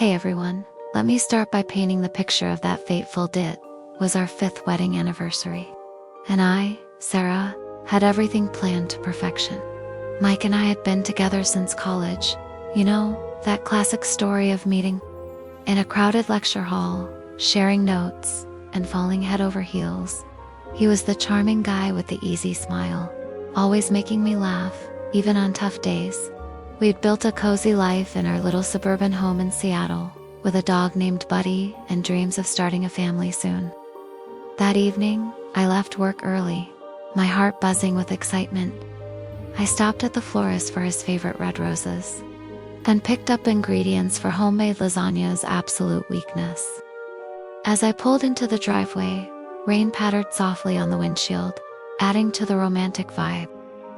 Hey everyone, let me start by painting the picture of that fateful day. Was our 5th wedding anniversary. And I, Sarah, had everything planned to perfection. Mike and I had been together since college. You know, that classic story of meeting in a crowded lecture hall, sharing notes, and falling head over heels. He was the charming guy with the easy smile, always making me laugh, even on tough days. We'd built a cozy life in our little suburban home in Seattle, with a dog named Buddy and dreams of starting a family soon. That evening, I left work early, my heart buzzing with excitement. I stopped at the florist for his favorite red roses, then picked up ingredients for homemade lasagna's absolute weakness. As I pulled into the driveway, rain pattered softly on the windshield, adding to the romantic vibe.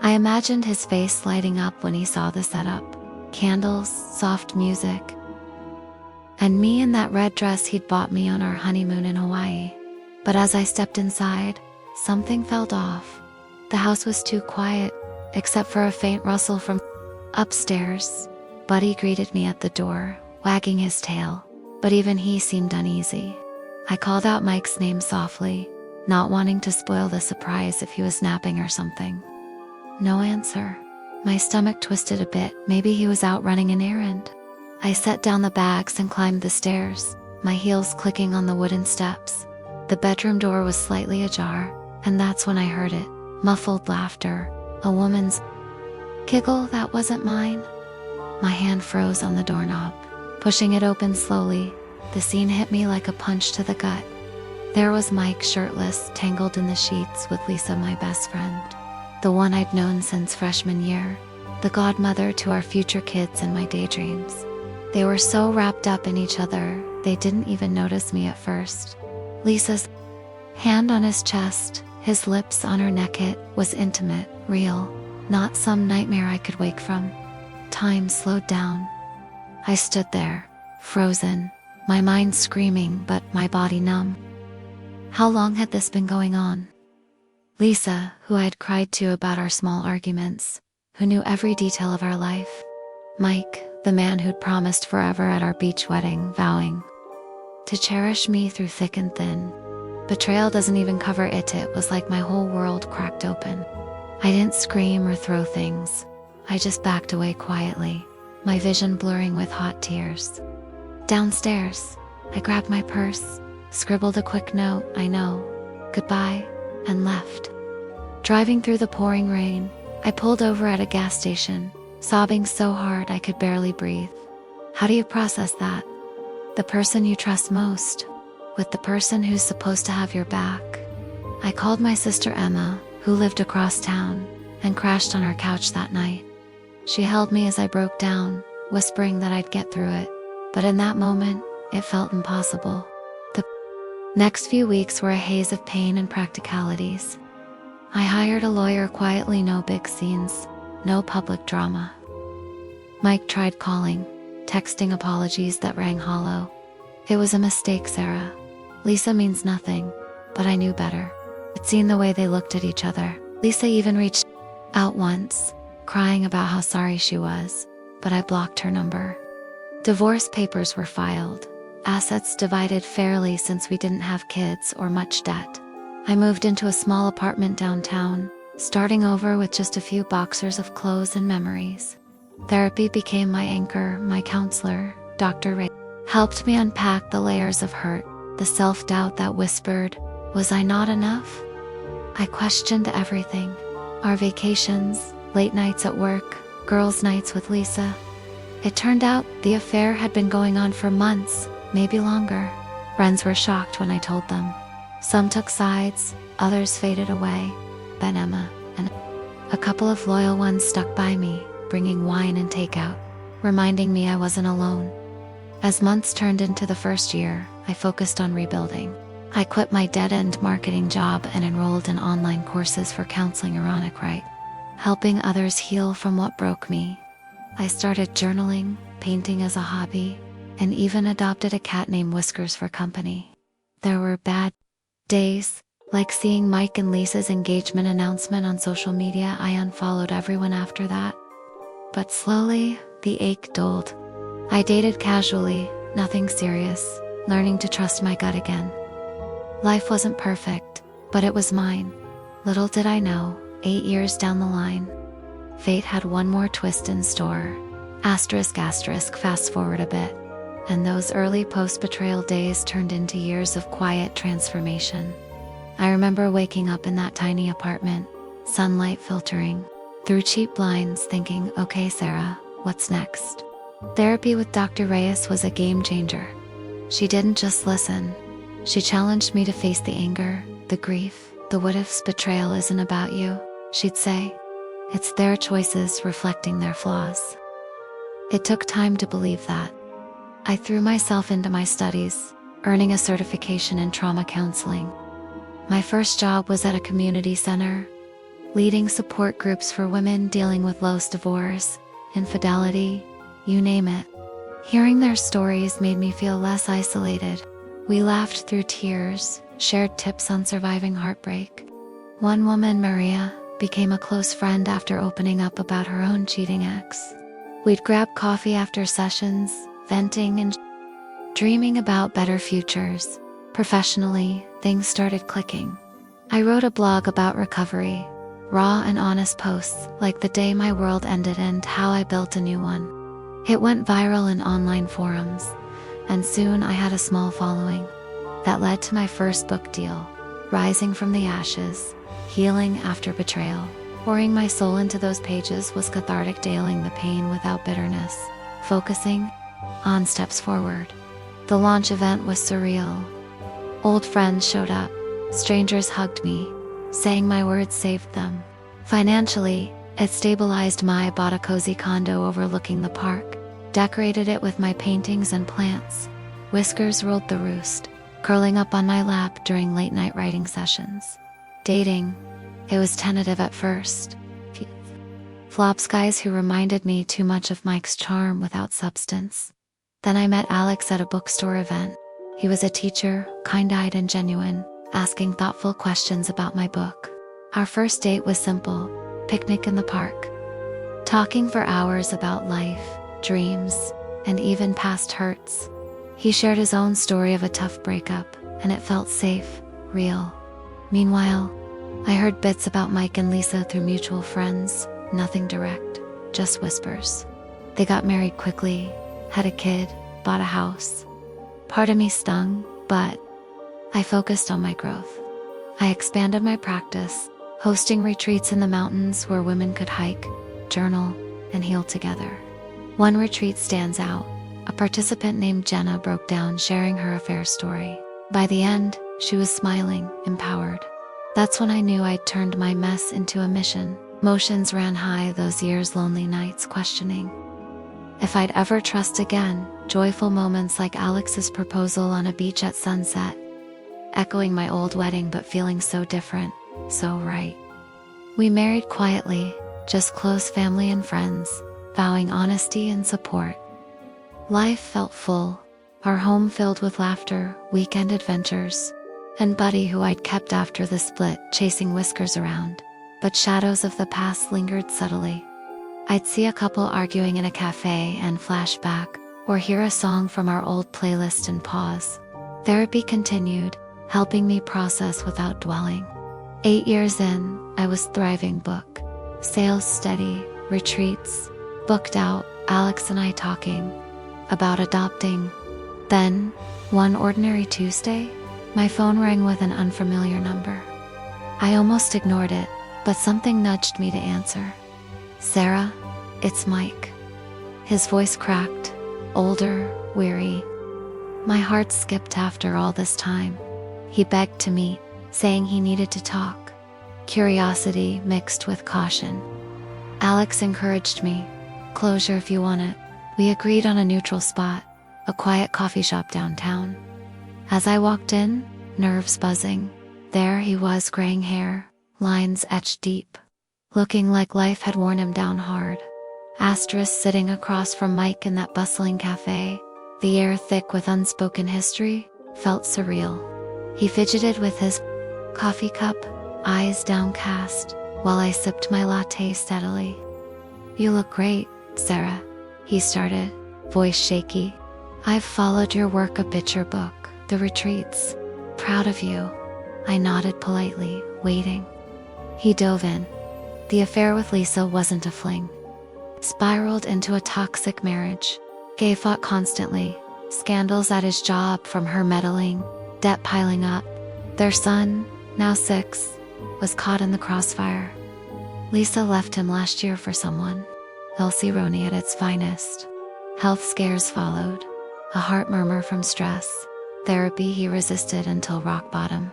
I imagined his face lighting up when he saw the setup, candles, soft music, and me in that red dress he'd bought me on our honeymoon in Hawaii. But as I stepped inside, something felt off. The house was too quiet, except for a faint rustle from upstairs. Buddy greeted me at the door, wagging his tail, but even he seemed uneasy. I called out Mike's name softly, not wanting to spoil the surprise if he was napping or something. No answer. My stomach twisted a bit, maybe he was out running an errand. I set down the bags and climbed the stairs, my heels clicking on the wooden steps. The bedroom door was slightly ajar, and that's when I heard it. Muffled laughter, a woman's giggle that wasn't mine. My hand froze on the doorknob. Pushing it open slowly, the scene hit me like a punch to the gut. There was Mike shirtless, tangled in the sheets with Lisa, my best friend. The one I'd known since freshman year, the godmother to our future kids in my daydreams. They were so wrapped up in each other, they didn't even notice me at first. Lisa's hand on his chest, his lips on her neck, it was intimate, real, not some nightmare I could wake from. Time slowed down. I stood there, frozen, my mind screaming but my body numb. How long had this been going on? Lisa, who I had cried to about our small arguments, who knew every detail of our life. Mike, the man who'd promised forever at our beach wedding, vowing to cherish me through thick and thin. Betrayal doesn't even cover it. It was like my whole world cracked open. I didn't scream or throw things. I just backed away quietly, my vision blurring with hot tears. Downstairs, I grabbed my purse, scribbled a quick note, I know, goodbye, and left. Driving through the pouring rain, I pulled over at a gas station, sobbing so hard I could barely breathe. How do you process that? The person you trust most, with the person who's supposed to have your back. I called my sister Emma, who lived across town, and crashed on her couch that night. She held me as I broke down, whispering that I'd get through it. But in that moment, it felt impossible. The next few weeks were a haze of pain and practicalities. I hired a lawyer quietly, no big scenes, no public drama. Mike tried calling, texting apologies that rang hollow. It was a mistake, Sarah. Lisa means nothing, but I knew better. I'd seen the way they looked at each other. Lisa even reached out once, crying about how sorry she was, but I blocked her number. Divorce papers were filed, assets divided fairly since we didn't have kids or much debt. I moved into a small apartment downtown, starting over with just a few boxers of clothes and memories. Therapy became my anchor. My counselor, Dr. Ray, helped me unpack the layers of hurt, the self-doubt that whispered, was I not enough? I questioned everything. Our vacations, late nights at work, girls' nights with Lisa. It turned out the affair had been going on for months, maybe longer. Friends were shocked when I told them. Some took sides, others faded away. Then Emma and a couple of loyal ones stuck by me, bringing wine and takeout, reminding me I wasn't alone. As months turned into the first year, I focused on rebuilding. I quit my dead-end marketing job and enrolled in online courses for counseling, ironic, right? Helping others heal from what broke me. I started journaling, painting as a hobby, and even adopted a cat named Whiskers for company. There were bad days, like seeing Mike and Lisa's engagement announcement on social media. I unfollowed everyone after that. But slowly, the ache dulled. I dated casually, nothing serious, learning to trust my gut again. Life wasn't perfect, but it was mine. Little did I know, 8 years down the line, fate had one more twist in store. Asterisk, fast forward a bit, and those early post-betrayal days turned into years of quiet transformation. I remember waking up in that tiny apartment, sunlight filtering through cheap blinds, thinking, okay, Sarah, what's next? Therapy with Dr. Reyes was a game changer. She didn't just listen. She challenged me to face the anger, the grief, the what-ifs. Betrayal isn't about you, she'd say. It's their choices reflecting their flaws. It took time to believe that. I threw myself into my studies, earning a certification in trauma counseling. My first job was at a community center, leading support groups for women dealing with loss, divorce, infidelity, you name it. Hearing their stories made me feel less isolated. We laughed through tears, shared tips on surviving heartbreak. One woman, Maria, became a close friend after opening up about her own cheating ex. We'd grab coffee after sessions, venting and dreaming about better futures. Professionally, things started clicking. I wrote a blog about recovery, raw and honest posts like the day my world ended and how I built a new one. It went viral in online forums, and soon I had a small following. That led to my first book deal, Rising from the Ashes, Healing After Betrayal. Pouring my soul into those pages was cathartic, dealing the pain without bitterness, focusing on steps forward. The launch event was surreal. Old friends showed up, strangers hugged me, saying my words saved them. Financially, it stabilized me. I bought a cozy condo overlooking the park, decorated it with my paintings and plants. Whiskers ruled the roost, curling up on my lap during late-night writing sessions. Dating, it was tentative at first. Flops guys who reminded me too much of Mike's charm without substance. Then I met Alex at a bookstore event. He was a teacher, kind-eyed and genuine, asking thoughtful questions about my book. Our first date was simple, picnic in the park. Talking for hours about life, dreams, and even past hurts. He shared his own story of a tough breakup, and it felt safe, real. Meanwhile, I heard bits about Mike and Lisa through mutual friends, nothing direct, just whispers. They got married quickly, had a kid, bought a house. Part of me stung, but I focused on my growth. I expanded my practice, hosting retreats in the mountains where women could hike, journal, and heal together. One retreat stands out. A participant named Jenna broke down, sharing her affair story. By the end, she was smiling, empowered. That's when I knew I'd turned my mess into a mission. Emotions ran high those years, lonely nights questioning if I'd ever trust again. Joyful moments like Alex's proposal on a beach at sunset, echoing my old wedding but feeling so different, so right. We married quietly, just close family and friends, vowing honesty and support. Life felt full, our home filled with laughter, weekend adventures, and Buddy, who I'd kept after the split, chasing whiskers around. But shadows of the past lingered subtly. I'd see a couple arguing in a cafe and flash back, or hear a song from our old playlist and pause. Therapy continued, helping me process without dwelling. 8 years in, I was thriving. Book sales steady, retreats booked out, Alex and I talking about adopting. Then, one ordinary Tuesday, my phone rang with an unfamiliar number. I almost ignored it, but something nudged me to answer. Sarah, it's Mike. His voice cracked, older, weary. My heart skipped. After all this time, he begged to meet, saying he needed to talk. Curiosity mixed with caution. Alex encouraged me. Closure if you want it. We agreed on a neutral spot, a quiet coffee shop downtown. As I walked in, nerves buzzing, there he was, graying hair, lines etched deep, looking like life had worn him down hard. Asterisk, sitting across from Mike in that bustling cafe, the air thick with unspoken history, felt surreal. He fidgeted with his coffee cup, eyes downcast, while I sipped my latte steadily. You look great, Sarah, he started, voice shaky. I've followed your work a bit, your book, the retreats. Proud of you. I nodded politely, waiting. He dove in. The affair with Lisa wasn't a fling. Spiraled into a toxic marriage. Gay fought constantly. Scandals at his job from her meddling, debt piling up. Their son, now 6, was caught in the crossfire. Lisa left him last year for someone. Elsie Roney at its finest. Health scares followed. A heart murmur from stress. Therapy he resisted until rock bottom.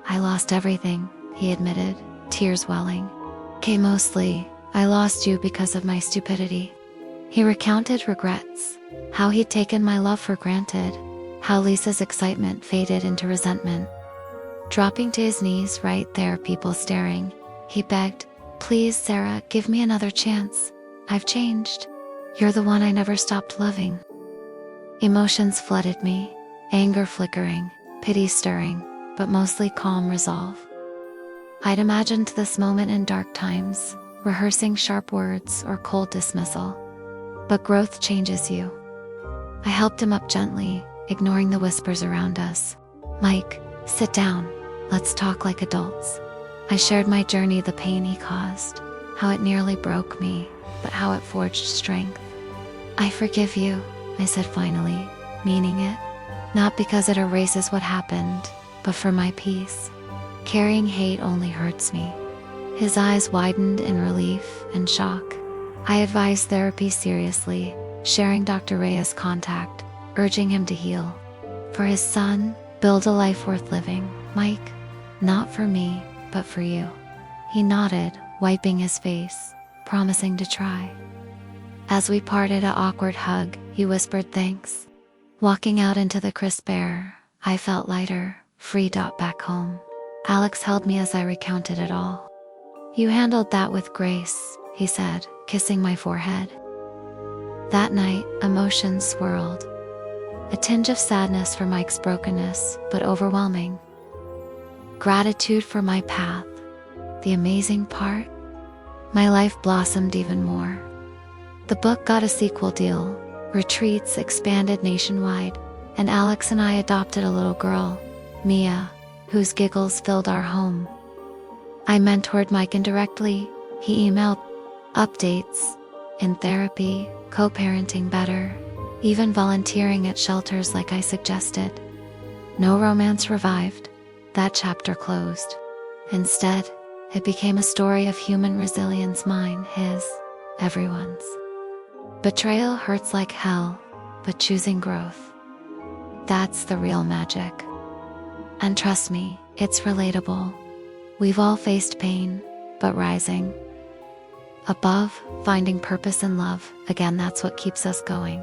I lost everything, he admitted, tears welling. Kay, mostly, I lost you because of my stupidity. He recounted regrets, how he'd taken my love for granted, how Lisa's excitement faded into resentment. Dropping to his knees right there, people staring, he begged, "Please, Sarah, give me another chance. I've changed. You're the one I never stopped loving." Emotions flooded me, anger flickering, pity stirring, but mostly calm resolve. I'd imagined this moment in dark times, rehearsing sharp words or cold dismissal. But growth changes you. I helped him up gently, ignoring the whispers around us. "Mike, sit down. Let's talk like adults." I shared my journey, the pain he caused, how it nearly broke me, but how it forged strength. "I forgive you," I said finally, meaning it. Not because it erases what happened, but for my peace. Carrying hate only hurts me. His eyes widened in relief and shock. I advised therapy seriously, sharing Dr. Reyes' contact, urging him to heal. For his son, build a life worth living, Mike. Not for me, but for you. He nodded, wiping his face, promising to try. As we parted an awkward hug, he whispered thanks. Walking out into the crisp air, I felt lighter, free. Back home, Alex held me as I recounted it all. "You handled that with grace," he said, kissing my forehead. That night, emotions swirled. A tinge of sadness for Mike's brokenness, but overwhelming. Gratitude for my path. The amazing part? My life blossomed even more. The book got a sequel deal, retreats expanded nationwide, and Alex and I adopted a little girl, Mia, whose giggles filled our home. I mentored Mike indirectly. He emailed updates, in therapy, co-parenting better, even volunteering at shelters like I suggested. No romance revived. That chapter closed. Instead, it became a story of human resilience, mine, his, everyone's. Betrayal hurts like hell, but choosing growth, that's the real magic. And trust me, it's relatable. We've all faced pain, but rising above, finding purpose in love, again, that's what keeps us going.